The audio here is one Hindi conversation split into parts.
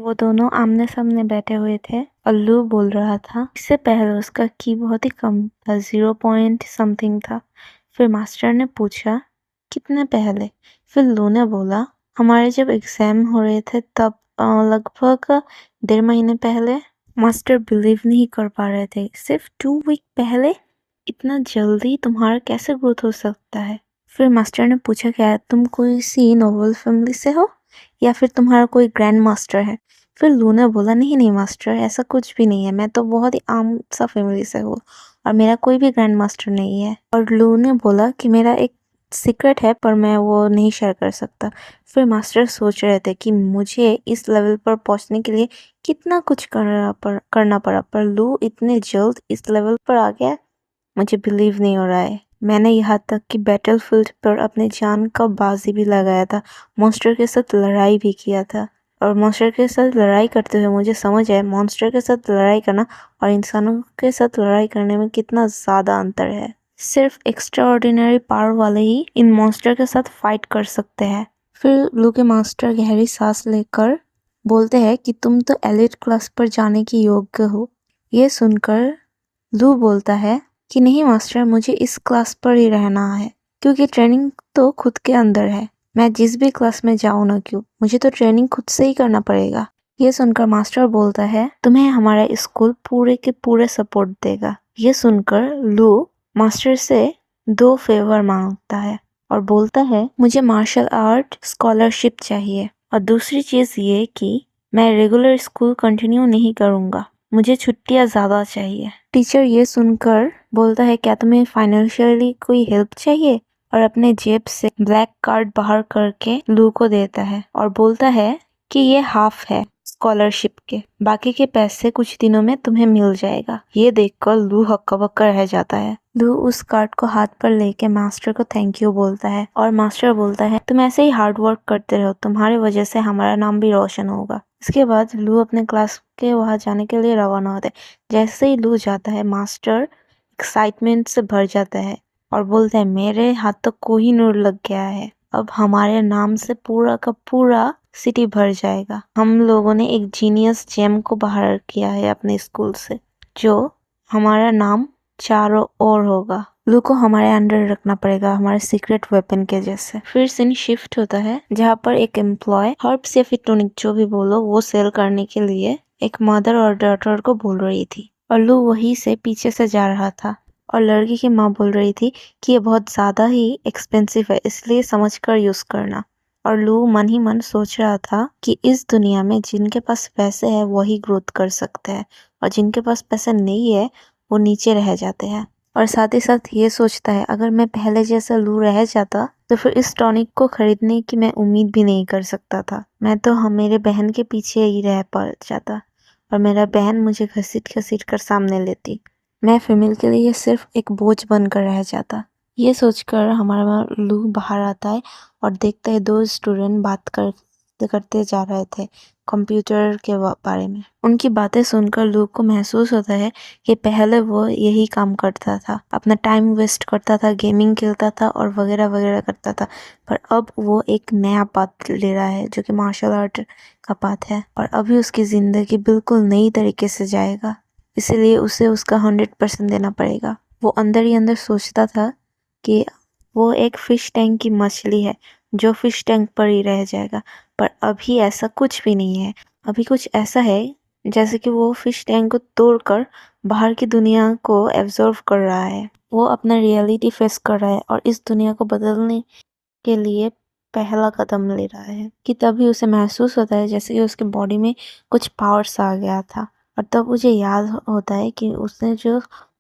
वो दोनों आमने सामने बैठे हुए थे और लू बोल रहा था। इससे पहले उसका की बहुत ही कम था, 0 पॉइंट समथिंग था। फिर मास्टर ने पूछा कितने पहले? फिर लू ने बोला हमारे जब एग्जाम हो रहे थे तब लगभग 1.5 महीने पहले। मास्टर बिलीव नहीं कर पा रहे थे। सिर्फ 2 वीक पहले? इतना जल्दी तुम्हारा कैसे ग्रोथ हो सकता है? फिर मास्टर ने पूछा क्या तुम कोई सी नोबल फैमिली से हो या फिर तुम्हारा कोई ग्रैंड मास्टर है? फिर लू ने बोला नहीं नहीं मास्टर, ऐसा कुछ भी नहीं है, मैं तो बहुत ही आम सा फैमिली से हूँ और मेरा कोई भी ग्रैंड मास्टर नहीं है। और लू ने बोला कि मेरा एक सीक्रेट है पर मैं वो नहीं शेयर कर सकता। फिर मास्टर सोच रहे थे कि मुझे इस लेवल पर पहुंचने के लिए कितना कुछ करना पड़ा, पर लू इतने जल्द इस लेवल पर आ गया, मुझे बिलीव नहीं हो रहा है। मैंने यहाँ तक कि बैटलफील्ड पर अपने जान का बाजी भी लगाया था, मॉन्स्टर के साथ लड़ाई भी किया था। और मॉन्स्टर के साथ लड़ाई करते हुए मुझे समझ आया मॉन्स्टर के साथ लड़ाई करना और इंसानों के साथ लड़ाई करने में कितना ज़्यादा अंतर है। सिर्फ एक्स्ट्रा ऑर्डिनरी पावर वाले ही इन मॉन्स्टर के साथ फाइट कर सकते हैं। फिर लू के मास्टर गहरी सांस लेकर बोलते हैं कि तुम तो एलिट क्लास पर जाने की योग्य हो। ये सुनकर लू बोलता है कि नहीं मास्टर, मुझे इस क्लास पर ही रहना है क्योंकि ट्रेनिंग तो खुद के अंदर है। मैं जिस भी क्लास में जाऊँ ना क्यों, मुझे तो ट्रेनिंग खुद से ही करना पड़ेगा। ये सुनकर मास्टर बोलता है तुम्हें हमारा स्कूल पूरे के पूरे सपोर्ट देगा। ये सुनकर लू मास्टर से 2 फेवर मांगता है और बोलता है मुझे मार्शल आर्ट स्कॉलरशिप चाहिए और दूसरी चीज ये कि मैं रेगुलर स्कूल कंटिन्यू नहीं करूँगा, मुझे छुट्टियाँ ज़्यादा चाहिए। टीचर ये सुनकर बोलता है क्या तुम्हें फाइनेंशियली कोई हेल्प चाहिए? और अपने जेब से ब्लैक कार्ड बाहर करके लू को देता है और बोलता है कि ये हाफ है स्कॉलरशिप के, बाकी के पैसे कुछ दिनों में तुम्हें मिल जाएगा। ये देखकर लू हक्का बक्का रह जाता है। लू उस कार्ड को हाथ पर लेके मास्टर को थैंक यू बोलता है और मास्टर बोलता है तुम ऐसे ही हार्ड वर्क करते रहो, तुम्हारी वजह से हमारा नाम भी रोशन होगा। इसके बाद लू अपने क्लास के वहां जाने के लिए रवाना होता है। जैसे ही लू जाता है मास्टर एक्साइटमेंट से भर जाता है और बोलता है मेरे हाथ तो कोहिनूर लग गया है, अब हमारे नाम से पूरा का पूरा सिटी भर जाएगा। हम लोगों ने एक जीनियस जेम को बाहर किया है अपने स्कूल से, जो हमारा नाम चारों ओर होगा। लू को हमारे अंडर रखना पड़ेगा, हमारे सीक्रेट वेपन के जैसे। फिर सीन शिफ्ट होता है जहाँ पर एक एम्प्लॉय हर्ब्स या फिर टॉनिक जो भी बोलो वो सेल करने के लिए एक मदर और डॉटर को बोल रही थी और लू वहीं से पीछे से जा रहा था और लड़की की माँ बोल रही थी कि ये बहुत ज़्यादा ही एक्सपेंसिव है, इसलिए समझकर यूज़ करना। और लू मन ही मन सोच रहा था कि इस दुनिया में जिनके पास पैसे है वही ग्रोथ कर सकते हैं और जिनके पास पैसे नहीं है वो नीचे रह जाते हैं। और साथ ही साथ ये सोचता है अगर मैं पहले जैसा लू रह जाता तो फिर इस टॉनिक को खरीदने की मैं उम्मीद भी नहीं कर सकता था। मैं तो मेरे बहन के पीछे ही रह पा जाता और मेरा बहन मुझे घसीट घसीट कर सामने लेती। मैं फीमेल के लिए सिर्फ एक बोझ बनकर रह जाता। ये सोचकर हमारा लू बाहर आता है और देखता है 2 स्टूडेंट बात करते जा रहे थे कंप्यूटर के बारे में। उनकी बातें सुनकर लू को महसूस होता है कि पहले वो यही काम करता था, अपना टाइम वेस्ट करता था, गेमिंग खेलता था और वगैरह वगैरह करता था, पर अब वो एक नया पाथ ले रहा है जो कि मार्शल आर्ट का पाथ है और अभी उसकी ज़िंदगी बिल्कुल नई तरीके से जाएगा, इसीलिए उसे उसका 100% देना पड़ेगा। वो अंदर ही अंदर सोचता था कि वो एक फिश टैंक की मछली है जो फिश टैंक पर ही रह जाएगा, पर अभी ऐसा कुछ भी नहीं है। अभी कुछ ऐसा है जैसे कि वो फिश टैंक को तोड़कर बाहर की दुनिया को एब्जॉर्व कर रहा है। वो अपना रियलिटी फेस कर रहा है और इस दुनिया को बदलने के लिए पहला कदम ले रहा है कि तभी उसे महसूस होता है जैसे कि उसके बॉडी में कुछ पावर्स आ गया था। और तब मुझे याद होता है कि उसने जो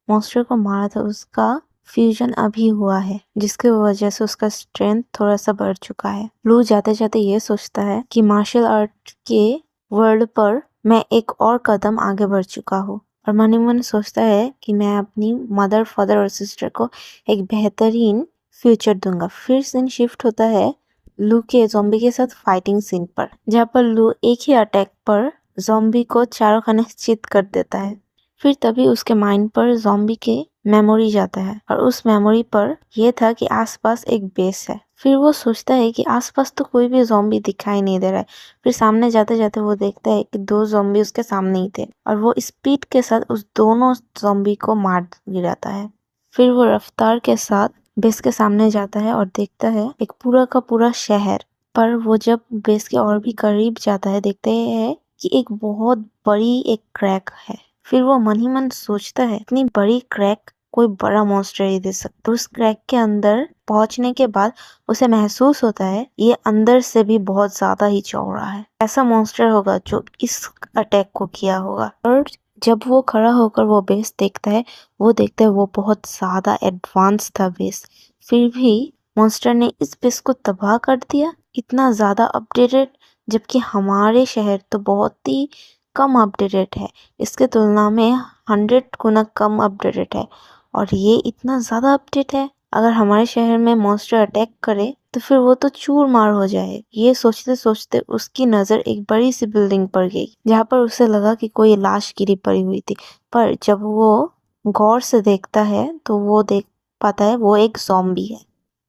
मॉन्स्टर को मारा था उसका फ्यूजन अभी हुआ है, जिसकी वजह से उसका स्ट्रेंथ थोड़ा सा बढ़ चुका है। लू जाते जाते ये सोचता है कि मार्शल आर्ट के वर्ल्ड पर मैं एक और कदम आगे बढ़ चुका हूँ और मन ही मन सोचता है कि मैं अपनी मदर, फादर और सिस्टर को एक बेहतरीन फ्यूचर दूंगा। फिर सीन शिफ्ट होता है लू के ज़ॉम्बी के साथ फाइटिंग सीन पर, जहाँ पर लू एक ही अटैक पर ज़ॉम्बी को चारों खाने चित कर देता है। फिर तभी उसके माइंड पर ज़ॉम्बी के मेमोरी जाता है और उस मेमोरी पर यह था कि आसपास एक बेस है। फिर वो सोचता है कि आसपास तो कोई भी ज़ॉम्बी दिखाई नहीं दे रहा है। फिर सामने जाते-जाते वो देखता है कि 2 ज़ॉम्बी उसके सामने ही थे और वो स्पीड के साथ उस दोनों ज़ॉम्बी को मार गिराता है। फिर वो रफ्तार के साथ बेस के सामने जाता है और देखता है एक पूरा का पूरा शहर। पर वो जब बेस के और भी करीब जाता है देखते है कि एक बहुत बड़ी एक क्रैक है। फिर वो मन ही मन सोचता है इतनी बड़ी क्रैक कोई बड़ा मॉन्स्टर ही दे सकता। तो उस क्रैक के अंदर पहुंचने के बाद उसे महसूस होता है ये अंदर से भी बहुत ज्यादा ही चौड़ा है। ऐसा मॉन्स्टर होगा जो इस अटैक को किया होगा। और जब वो खड़ा होकर वो बेस देखता है वो देखता है वो बहुत ज्यादा एडवांस था बेस। फिर भी मॉन्स्टर ने इस बेस को तबाह कर दिया, इतना ज्यादा अपडेटेड, जबकि हमारे शहर तो बहुत ही कम अपडेटेड है। इसके तुलना में 100 गुना कम अपडेटेड है और ये इतना ज़्यादा अपडेट है। अगर हमारे शहर में मॉन्स्टर अटैक करे तो फिर वो तो चूर मार हो जाए। ये सोचते सोचते उसकी नज़र एक बड़ी सी बिल्डिंग पर गई जहाँ पर उसे लगा कि कोई लाश गिरी पड़ी हुई थी। पर जब वो गौर से देखता है तो वो देख पाता है वो एक ज़ॉम्बी है।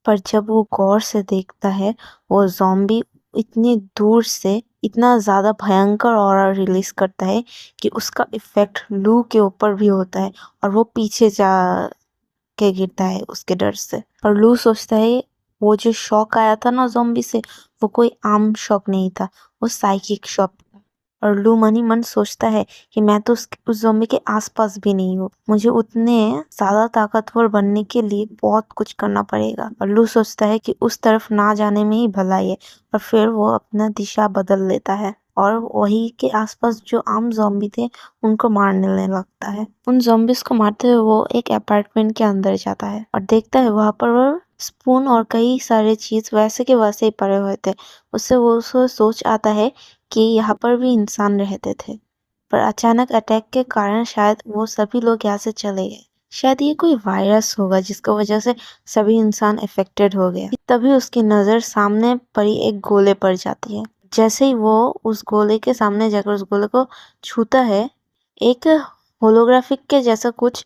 पर जब वो गौर से देखता है वो ज़ॉम्बी इतनी दूर से इतना ज़्यादा भयंकर ऑरा रिलीज करता है कि उसका इफेक्ट लू के ऊपर भी होता है और वो पीछे जा के गिरता है उसके डर से। और लू सोचता है वो जो शॉक आया था ना ज़ॉम्बी से वो कोई आम शॉक नहीं था, वो साइकिक शॉक था। और लू मन ही मन सोचता है कि मैं तो उस ज़ॉम्बी के आसपास भी नहीं हूँ, मुझे उतने ज्यादा ताकतवर बनने के लिए बहुत कुछ करना पड़ेगा। और लू सोचता है कि उस तरफ ना जाने में ही भलाई है और फिर वो अपना दिशा बदल लेता है और वही के आसपास जो आम ज़ॉम्बी थे उनको मारने लगता है। उन ज़ॉम्बिस को मारते हुए वो एक अपार्टमेंट के अंदर जाता है और देखता है वहां पर वो स्पून और कई सारे चीज वैसे के वैसे ही पड़े हुए थे। उससे सोच आता है कि यहाँ पर भी इंसान रहते थे, पर अचानक अटैक के कारण शायद वो सभी लोग यहाँ से चले गए। शायद ये कोई वायरस होगा जिसकी वजह से सभी इंसान अफेक्टेड हो गए। तभी उसकी नजर सामने पड़ी एक गोले पर जाती है। जैसे ही वो उस गोले के सामने जाकर उस गोले को छूता है एक होलोग्राफिक के जैसा कुछ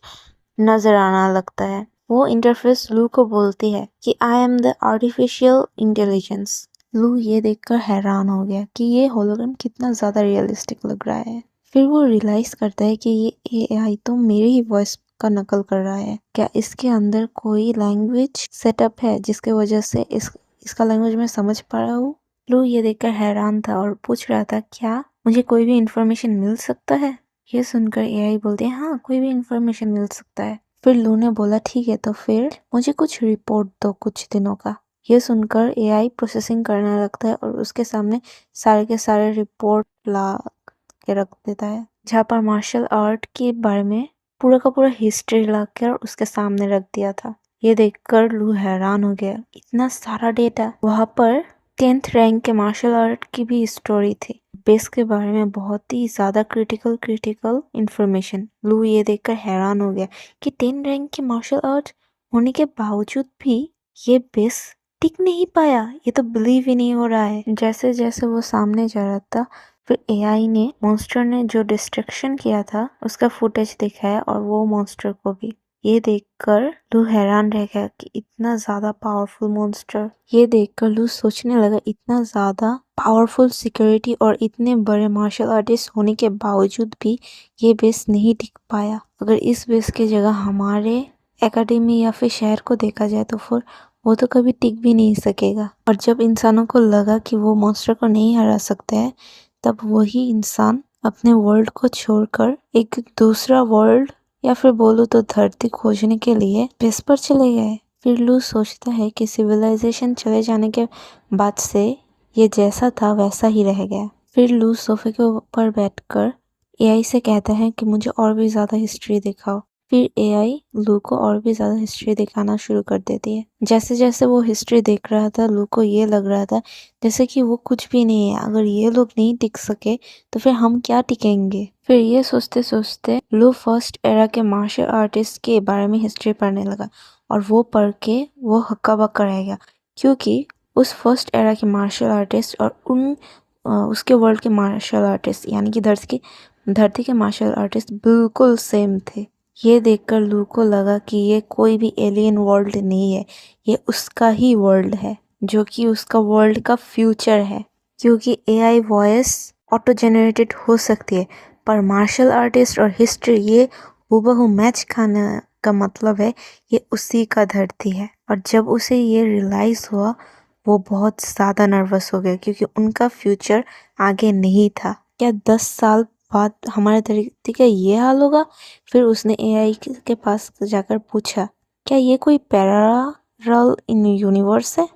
नजर आना लगता है। वो इंटरफेस लू को बोलती है कि I am the artificial intelligence. लू ये देखकर हैरान हो गया कि ये होलोग्राम कितना ज्यादा रियलिस्टिक लग रहा है। फिर वो रियलाइज करता है कि ये एआई तो मेरी ही वॉइस का नकल कर रहा है। क्या इसके अंदर कोई लैंग्वेज सेटअप है जिसके वजह से इसका लैंग्वेज मैं समझ पा रहा हूँ। लू ये देखकर हैरान था और पूछ रहा था क्या मुझे कोई भी इंफॉर्मेशन मिल सकता है। ये सुनकर एआई बोलती है हाँ कोई भी इंफॉर्मेशन मिल सकता है। फिर लू ने बोला ठीक है तो फिर मुझे कुछ रिपोर्ट दो कुछ दिनों का। ये सुनकर एआई प्रोसेसिंग करने लगता है और उसके सामने सारे के सारे रिपोर्ट ला के रख देता है जहाँ पर मार्शल आर्ट के बारे में पूरा का पूरा हिस्ट्री लाकर उसके सामने रख दिया था। ये देखकर लू हैरान हो गया, इतना सारा डेटा। वहाँ पर 10th रैंक के मार्शल आर्ट की भी स्टोरी थी, बेस के बारे में बहुत ही ज्यादा क्रिटिकल इंफॉर्मेशन। लू ये देखकर हैरान हो गया कि 10 रैंक के मार्शल आर्ट होने के बावजूद भी ये बेस टिक नहीं पाया। ये तो बिलीव ही नहीं हो रहा है। जैसे जैसे वो सामने जा रहा था फिर एआई ने मॉन्स्टर ने जो डिस्ट्रक्शन किया था उसका फुटेज दिखाया और वो मॉन्स्टर को भी। ये देखकर लू हैरान रह गया कि इतना ज्यादा पावरफुल मॉन्स्टर। ये देखकर लू सोचने लगा इतना ज्यादा पावरफुल सिक्योरिटी और इतने बड़े मार्शल आर्टिस्ट होने के बावजूद भी ये बेस नहीं टिक पाया। अगर इस बेस की जगह हमारे एकेडमी या फिर शहर को देखा जाए तो फिर वो तो कभी टिक भी नहीं सकेगा। और जब इंसानों को लगा कि वो मॉन्स्टर को नहीं हरा सकते हैं तब वही इंसान अपने वर्ल्ड को छोड़कर एक दूसरा वर्ल्ड या फिर बोलो तो धरती खोजने के लिए बेस पर चले गए। फिर लू सोचता है कि सिविलाइजेशन चले जाने के बाद से ये जैसा था वैसा ही रह गया। फिर लू सोफे के ऊपर बैठकर एआई से कहता है कि मुझे और भी ज्यादा हिस्ट्री दिखाओ। फिर एआई लू को और भी ज्यादा हिस्ट्री दिखाना शुरू कर देती है। जैसे जैसे वो हिस्ट्री देख रहा था लू को ये लग रहा था जैसे कि वो कुछ भी नहीं है। अगर ये लोग नहीं टिक सके तो फिर हम क्या टिकेंगे। फिर ये सोचते सोचते लू फर्स्ट एरा के मार्शल आर्टिस्ट के बारे में हिस्ट्री पढ़ने लगा और वो पढ़ के वो हक्का बक्का रह गया क्योंकि उस फर्स्ट एरा के मार्शल आर्टिस्ट और उसके वर्ल्ड के मार्शल आर्टिस्ट यानी कि धरती के मार्शल आर्टिस्ट बिल्कुल सेम थे। ये देखकर लू को लगा कि ये कोई भी एलियन वर्ल्ड नहीं है, ये उसका ही वर्ल्ड है। जो कि उसका वर्ल्ड का फ्यूचर है, क्योंकि एआई वॉइस ऑटो जनरेटेड हो सकती है, पर मार्शल आर्टिस्ट और हिस्ट्री ये हूबहू मैच खाने का मतलब है ये उसी का धरती है। और जब उसे ये रियलाइज हुआ वो बहुत ज़्यादा नर्वस हो गया, क्योंकि उनका फ्यूचर आगे नहीं था। क्या 10 साल बाद हमारे धरती का ये हाल होगा? फिर उसने एआई के पास जाकर पूछा, क्या ये कोई पैरेलल इन यूनिवर्स है?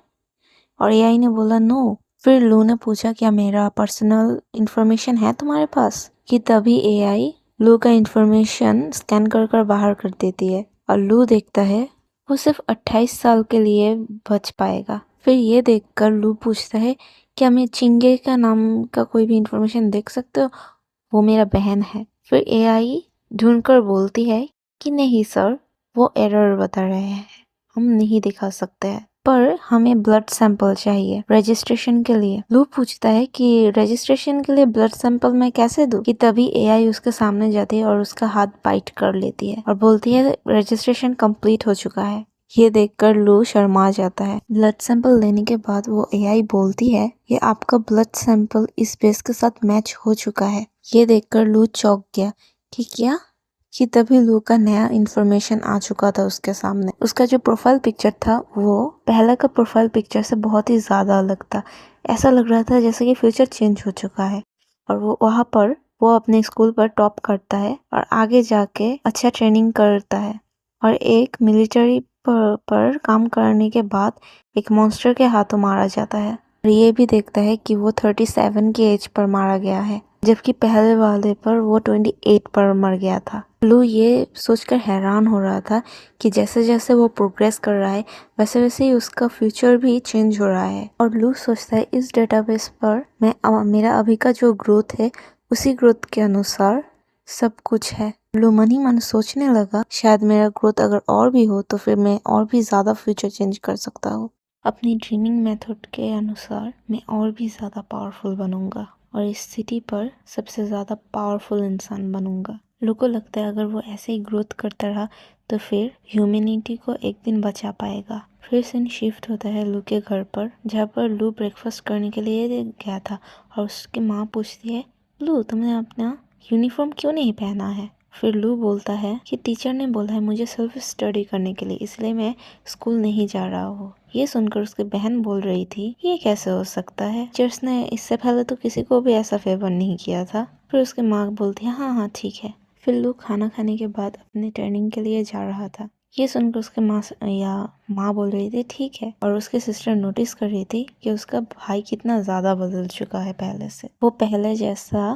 और एआई ने बोला नो। फिर लू ने पूछा, क्या मेरा पर्सनल इंफॉर्मेशन है तुम्हारे पास? कि तभी एआई लू का इंफॉर्मेशन स्कैन कर कर बाहर कर देती है और लू देखता है वो सिर्फ 28 साल के लिए बच पाएगा। फिर ये देखकर लू पूछता है, क्या मैं चिंगे का नाम का कोई भी इंफॉर्मेशन देख सकते हो? वो मेरा बहन है। फिर एआई ढूंढकर बोलती है कि नहीं सर, वो एरर बता रहे हैं, हम नहीं दिखा सकते हैं, पर हमें ब्लड सैंपल चाहिए रजिस्ट्रेशन के लिए। लू पूछता है कि रजिस्ट्रेशन के लिए ब्लड सैंपल मैं कैसे दूं? कि तभी एआई उसके सामने जाती है और उसका हाथ बाइट कर लेती है और बोलती है रजिस्ट्रेशन कंप्लीट हो चुका है। ये देखकर लू शर्मा जाता है। ब्लड सैंपल लेने के बाद वो एआई बोलती है, ये आपका ब्लड सैंपल इस बेस के साथ मैच हो चुका है। ये देखकर लू चौंक गया कि क्या? कि तभी लू का नया इन्फॉर्मेशन आ चुका था उसके सामने। उसका जो प्रोफाइल पिक्चर था वो पहले का प्रोफाइल पिक्चर से बहुत ही ज़्यादा अलग था। ऐसा लग रहा था जैसे कि फ्यूचर चेंज हो चुका है और वो वहाँ पर वो अपने स्कूल पर टॉप करता है और आगे जाके अच्छा ट्रेनिंग करता है और एक मिलिट्री पर काम करने के बाद एक मॉन्स्टर के हाथों मारा जाता है। और ये भी देखता है कि वो 37 की एज पर मारा गया है, जबकि पहले वाले पर वो 28 पर मर गया था। लू ये सोचकर हैरान हो रहा था कि जैसे जैसे वो प्रोग्रेस कर रहा है वैसे वैसे ही उसका फ्यूचर भी चेंज हो रहा है। और लू सोचता है इस डेटाबेस पर मेरा अभी का जो ग्रोथ है उसी ग्रोथ के अनुसार सब कुछ है। लू मन ही मन सोचने लगा, शायद मेरा ग्रोथ अगर और भी हो तो फिर मैं और भी ज़्यादा फ्यूचर चेंज कर सकता हूँ। अपनी ड्रीमिंग मेथड के अनुसार मैं और भी ज़्यादा पावरफुल बनूंगा और इस सिटी पर सबसे ज़्यादा पावरफुल इंसान बनूंगा। लू को लगता है अगर वो ऐसे ही ग्रोथ करता रहा तो फिर ह्यूमैनिटी को एक दिन बचा पाएगा। फिर सीन शिफ्ट होता है लू के घर पर, जहाँ पर लू ब्रेकफास्ट करने के लिए गया था और उसकी माँ पूछती है, लू तुमने अपना यूनिफॉर्म क्यों नहीं पहना है? फिर लू बोलता है कि टीचर ने बोला है मुझे सेल्फ स्टडी करने के लिए, इसलिए मैं स्कूल नहीं जा रहा हूँ। ये सुनकर उसकी बहन बोल रही थी, ये कैसे हो सकता है? टीचर्स ने इससे पहले तो किसी को भी ऐसा फेवर नहीं किया था। फिर उसकी माँ बोलती है, हाँ हाँ ठीक है। फिर लू खाना खाने के बाद अपनी ट्रेनिंग के लिए जा रहा था। ये सुनकर उसके माँ बोल रही थी ठीक है, और उसके सिस्टर नोटिस कर रही थी कि उसका भाई कितना ज्यादा बदल चुका है पहले से। वो पहले जैसा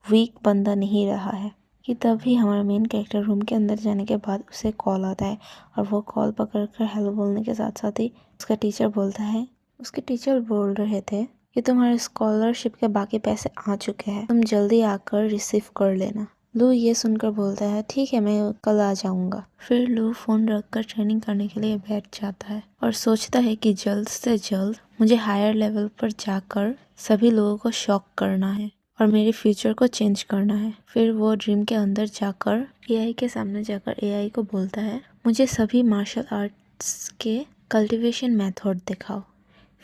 वीक बंदा नहीं रहा है। कि तभी हमारा मेन कैरेक्टर रूम के अंदर जाने के बाद उसे कॉल आता है और वो कॉल पकड़कर हेलो बोलने के साथ साथ ही उसका टीचर बोलता है, उसके टीचर बोल रहे थे कि तुम्हारे स्कॉलरशिप के बाकी पैसे आ चुके हैं, तुम जल्दी आकर रिसीव कर लेना। लू ये सुनकर बोलता है ठीक है मैं कल आ जाऊंगा। फिर लू फोन रखकर ट्रेनिंग करने के लिए बैठ जाता है और सोचता है कि जल्द से जल्द मुझे हायर लेवल पर जाकर सभी लोगों को शॉक करना है और मेरे फ्यूचर को चेंज करना है। फिर वो ड्रीम के अंदर जाकर एआई के सामने जाकर एआई को बोलता है, मुझे सभी मार्शल आर्ट्स के कल्टीवेशन मेथड दिखाओ।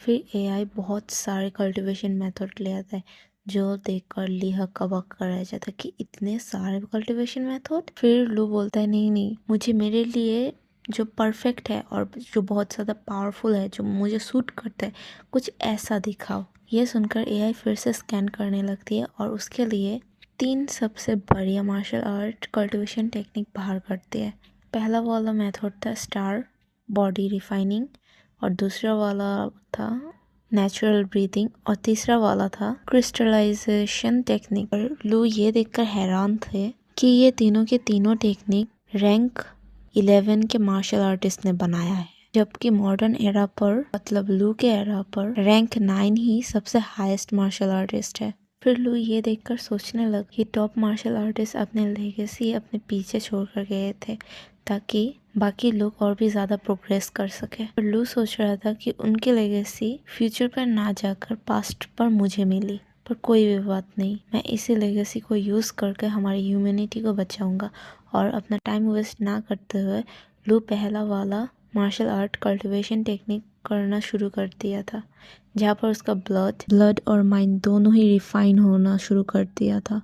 फिर एआई बहुत सारे कल्टीवेशन मेथड ले आता है, जो देखकर ली हक्का रह जाता कि इतने सारे कल्टीवेशन मेथड। फिर लू बोलता है नहीं नहीं, मुझे मेरे लिए जो परफेक्ट है और जो बहुत ज़्यादा पावरफुल है, जो मुझे सूट करता है, कुछ ऐसा दिखाओ। ये सुनकर एआई फिर से स्कैन करने लगती है और उसके लिए 3 सबसे बढ़िया मार्शल आर्ट कल्टीवेशन टेक्निक बाहर करती है। पहला वाला मेथड था स्टार बॉडी रिफाइनिंग और दूसरा वाला था नेचुरल ब्रीथिंग और तीसरा वाला था क्रिस्टलाइजेशन टेक्निक। और लू ये देखकर हैरान थे कि ये तीनों के तीनों टेक्निक रैंक 11 के मार्शल आर्टिस्ट ने बनाया है, जबकि मॉडर्न एरा पर मतलब लू के एरा पर रैंक 9 ही सबसे हाईएस्ट मार्शल आर्टिस्ट है। फिर लू ये देखकर सोचने लगा कि टॉप मार्शल आर्टिस्ट अपने लेगेसी अपने पीछे छोड़कर गए थे ताकि बाकी लोग और भी ज़्यादा प्रोग्रेस कर सके। और लू सोच रहा था कि उनकी लेगेसी फ्यूचर पर ना जाकर पास्ट पर मुझे मिली, पर कोई भी बात नहीं, मैं इसी लेगेसी को यूज़ करके हमारी ह्यूमैनिटी को बचाऊंगा। और अपना टाइम वेस्ट ना करते हुए लू पहला वाला मार्शल आर्ट कल्टीवेशन टेक्निक करना शुरू कर दिया था, जहाँ पर उसका ब्लड और माइंड दोनों ही रिफाइन होना शुरू कर दिया था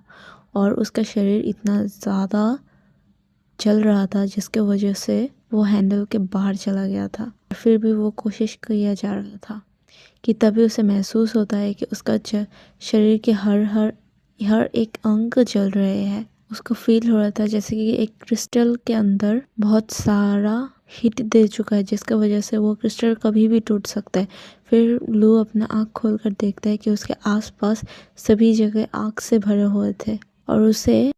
और उसका शरीर इतना ज़्यादा चल रहा था जिसके वजह से वो हैंडल के बाहर चला गया था। फिर भी वो कोशिश किया जा रहा था कि तभी उसे महसूस होता है कि उसका शरीर के हर एक अंग जल रहे हैं। उसको फील हो रहा था जैसे कि एक क्रिस्टल के अंदर बहुत सारा हीट दे चुका है, जिसकी वजह से वो क्रिस्टल कभी भी टूट सकता है। फिर लू अपना आँख खोल कर देखता है कि उसके आसपास सभी जगह आग से भरे हुए थे और उसे